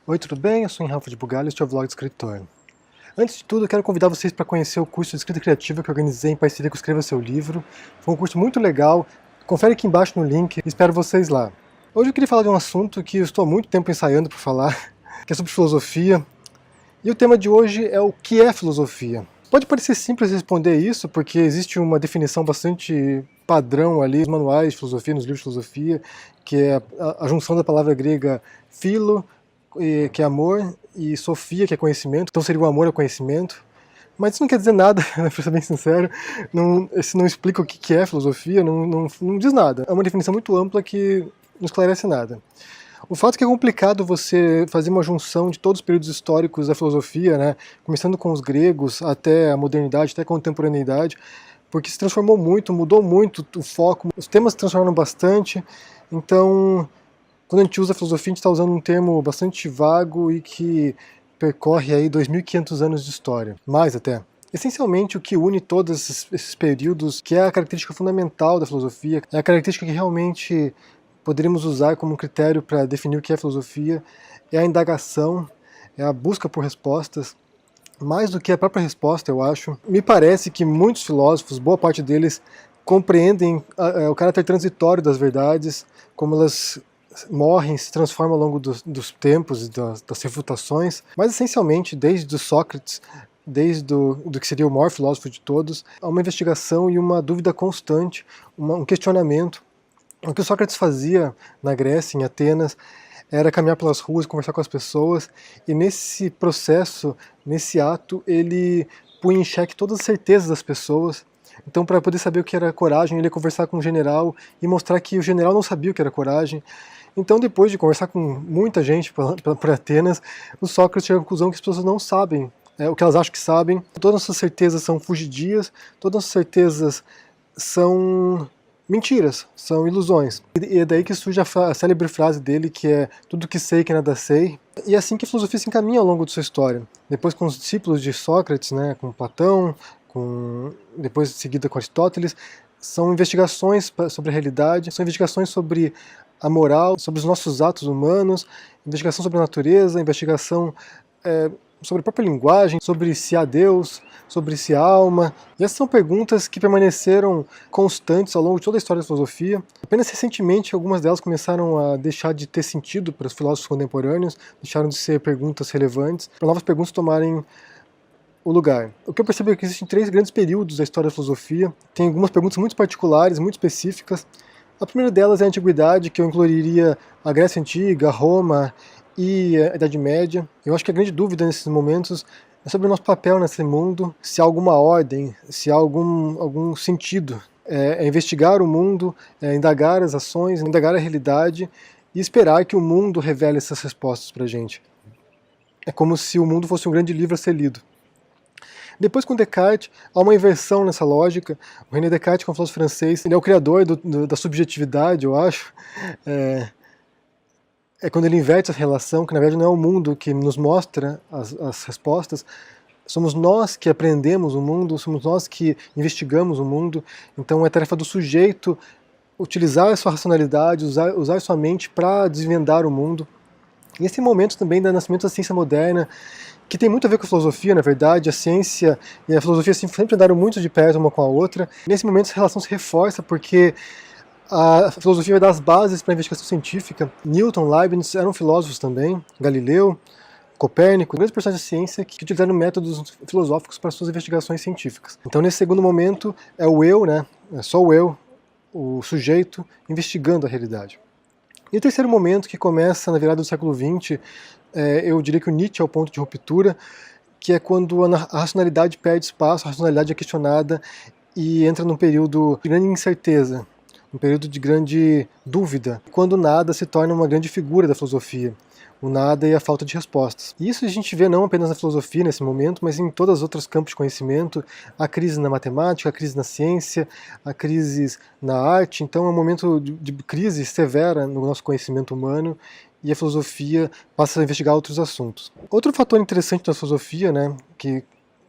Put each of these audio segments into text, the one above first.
Oi, tudo bem? Eu sou Rafa de Bugalho, este é o Vlog do Escritor. Antes de tudo, eu quero convidar vocês para conhecer o curso de escrita criativa que eu organizei em parceria com o Escreva Seu Livro. Foi um curso muito legal, confere aqui embaixo no link, espero vocês lá. Hoje eu queria falar de um assunto que eu estou há muito tempo ensaiando para falar, que é sobre filosofia. E o tema de hoje é o que é filosofia. Pode parecer simples responder isso, porque existe uma definição bastante padrão ali nos manuais de filosofia, nos livros de filosofia, que é a junção da palavra grega philo, que é amor, e sofia, que é conhecimento, então seria o amor ao conhecimento. Mas isso não quer dizer nada, para ser bem sincero, se não explica o que é filosofia, não diz nada. É uma definição muito ampla que não esclarece nada. O fato é que é complicado você fazer uma junção de todos os períodos históricos da filosofia, né, começando com os gregos até a modernidade, até a contemporaneidade, porque se transformou muito, mudou muito o foco, os temas se transformaram bastante, então quando a gente usa filosofia, a gente está usando um termo bastante vago e que percorre aí 2.500 anos de história, mais até. Essencialmente, o que une todos esses períodos, que é a característica fundamental da filosofia, é a característica que realmente poderíamos usar como um critério para definir o que é filosofia, é a indagação, é a busca por respostas, mais do que a própria resposta, eu acho. Me parece que muitos filósofos, boa parte deles, compreendem o caráter transitório das verdades, como elas morrem, se transformam ao longo dos tempos e das refutações, mas essencialmente desde o Sócrates, desde do que seria o maior filósofo de todos, há uma investigação e uma dúvida constante, um questionamento. O que o Sócrates fazia na Grécia, em Atenas, era caminhar pelas ruas, conversar com as pessoas, e nesse processo, nesse ato, ele punha em xeque todas as certezas das pessoas. Então, para poder saber o que era coragem, ele ia conversar com o general e mostrar que o general não sabia o que era coragem. Então, depois de conversar com muita gente por Atenas, o Sócrates chega à conclusão que as pessoas não sabem o que elas acham que sabem. Todas as suas certezas são fugidias, todas as certezas são mentiras, são ilusões. E é daí que surge a célebre frase dele, que é tudo que sei que nada sei. E é assim que a filosofia se encaminha ao longo de sua história. Depois com os discípulos de Sócrates, né, com Platão, depois de seguida com Aristóteles, são investigações sobre a realidade, são investigações sobre a moral, sobre os nossos atos humanos, investigação sobre a natureza, investigação sobre a própria linguagem, sobre se há Deus, sobre se há alma. E essas são perguntas que permaneceram constantes ao longo de toda a história da filosofia. Apenas recentemente algumas delas começaram a deixar de ter sentido para os filósofos contemporâneos, deixaram de ser perguntas relevantes, para novas perguntas tomarem o lugar. O que eu percebo é que existem três grandes períodos da história da filosofia. Tem algumas perguntas muito particulares, muito específicas. A primeira delas é a Antiguidade, que eu incluiria a Grécia Antiga, Roma e a Idade Média. Eu acho que a grande dúvida nesses momentos é sobre o nosso papel nesse mundo, se há alguma ordem, se há algum sentido. É investigar o mundo, indagar as ações, indagar a realidade e esperar que o mundo revele essas respostas pra gente. É como se o mundo fosse um grande livro a ser lido. Depois, com Descartes, há uma inversão nessa lógica. O René Descartes, que é um filósofo francês, ele é o criador da subjetividade, eu acho. É quando ele inverte essa relação, que na verdade não é o mundo que nos mostra as respostas, somos nós que aprendemos o mundo, somos nós que investigamos o mundo. Então é tarefa do sujeito utilizar a sua racionalidade, usar a sua mente para desvendar o mundo. E esse momento também do nascimento da ciência moderna, que tem muito a ver com a filosofia, na verdade. A ciência e a filosofia sempre andaram muito de perto uma com a outra. Nesse momento essa relação se reforça porque a filosofia vai dar as bases para a investigação científica. Newton, Leibniz eram filósofos também, Galileu, Copérnico, grandes personagens da ciência que utilizaram métodos filosóficos para suas investigações científicas. Então nesse segundo momento é o eu, né? É só o eu, o sujeito, investigando a realidade. E o terceiro momento, que começa na virada do século XX, eu diria que o Nietzsche é o ponto de ruptura, que é quando a racionalidade perde espaço, a racionalidade é questionada e entra num período de grande incerteza, um período de grande dúvida, quando o nada se torna uma grande figura da filosofia. O nada e a falta de respostas. E isso a gente vê não apenas na filosofia nesse momento, mas em todos os outros campos de conhecimento, a crise na matemática, a crise na ciência, a crise na arte. Então é um momento de crise severa no nosso conhecimento humano e a filosofia passa a investigar outros assuntos. Outro fator interessante da filosofia, né, que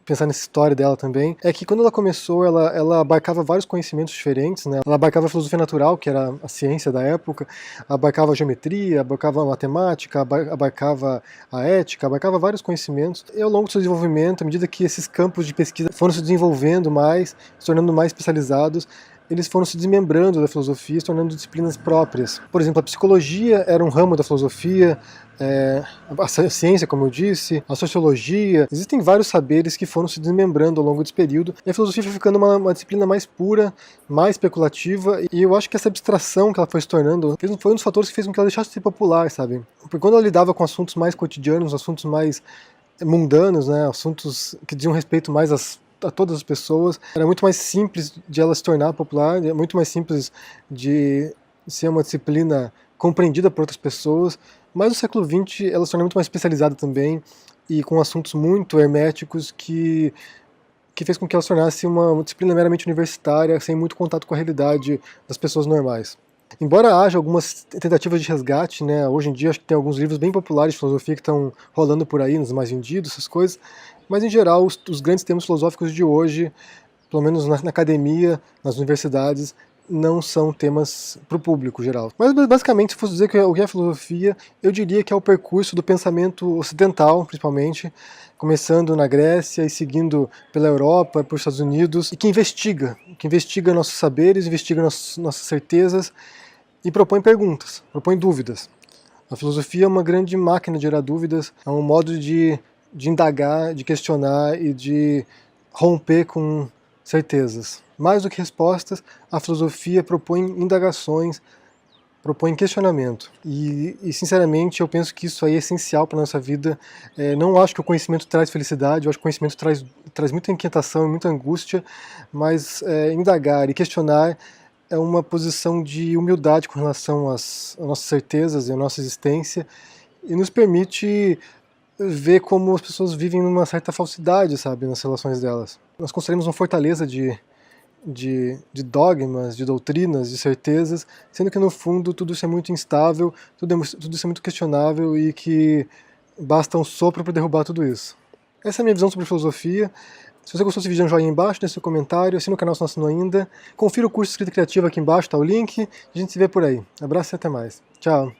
pensar nessa história dela também, é que quando ela começou, ela abarcava vários conhecimentos diferentes, né? Ela abarcava a filosofia natural, que era a ciência da época, abarcava a geometria, abarcava a matemática, abarcava a ética, abarcava vários conhecimentos. E ao longo do seu desenvolvimento, à medida que esses campos de pesquisa foram se desenvolvendo mais, se tornando mais especializados, eles foram se desmembrando da filosofia, se tornando disciplinas próprias. Por exemplo, a psicologia era um ramo da filosofia, a ciência, como eu disse, a sociologia. Existem vários saberes que foram se desmembrando ao longo desse período, e a filosofia foi ficando uma disciplina mais pura, mais especulativa, e eu acho que essa abstração que ela foi se tornando foi um dos fatores que fez com que ela deixasse de ser popular, sabe? Porque quando ela lidava com assuntos mais cotidianos, assuntos mais mundanos, né, assuntos que diziam respeito mais a todas as pessoas, era muito mais simples de ela se tornar popular, é muito mais simples de ser uma disciplina compreendida por outras pessoas, mas no século XX ela se tornou muito mais especializada também, e com assuntos muito herméticos que fez com que ela se tornasse uma disciplina meramente universitária, sem muito contato com a realidade das pessoas normais. Embora haja algumas tentativas de resgate, né, hoje em dia acho que tem alguns livros bem populares de filosofia que estão rolando por aí, nos mais vendidos, essas coisas, mas em geral os grandes temas filosóficos de hoje, pelo menos na academia, nas universidades, não são temas para o público geral. Mas basicamente, se fosse dizer o que é filosofia, eu diria que é o percurso do pensamento ocidental, principalmente, começando na Grécia e seguindo pela Europa, pelos Estados Unidos, e que investiga nossos saberes, investiga nossas certezas e propõe perguntas, propõe dúvidas. A filosofia é uma grande máquina de gerar dúvidas, é um modo de indagar, de questionar e de romper com certezas. Mais do que respostas, a filosofia propõe indagações, propõe questionamento. E sinceramente, eu penso que isso aí é essencial para a nossa vida. Não acho que o conhecimento traz felicidade, eu acho que o conhecimento traz muita inquietação e muita angústia, mas indagar e questionar é uma posição de humildade com relação às nossas certezas e à nossa existência, e nos permite ver como as pessoas vivem numa certa falsidade, sabe, nas relações delas. Nós construímos uma fortaleza de dogmas, de doutrinas, de certezas, sendo que no fundo tudo isso é muito instável, tudo isso é muito questionável e que basta um sopro para derrubar tudo isso. Essa é a minha visão sobre filosofia. Se você gostou desse vídeo, dê um joinha aí embaixo, deixe seu comentário, assine o canal se não assinou ainda, confira o curso de Escrita Criativa aqui embaixo, tá o link, e a gente se vê por aí. Abraço e até mais. Tchau!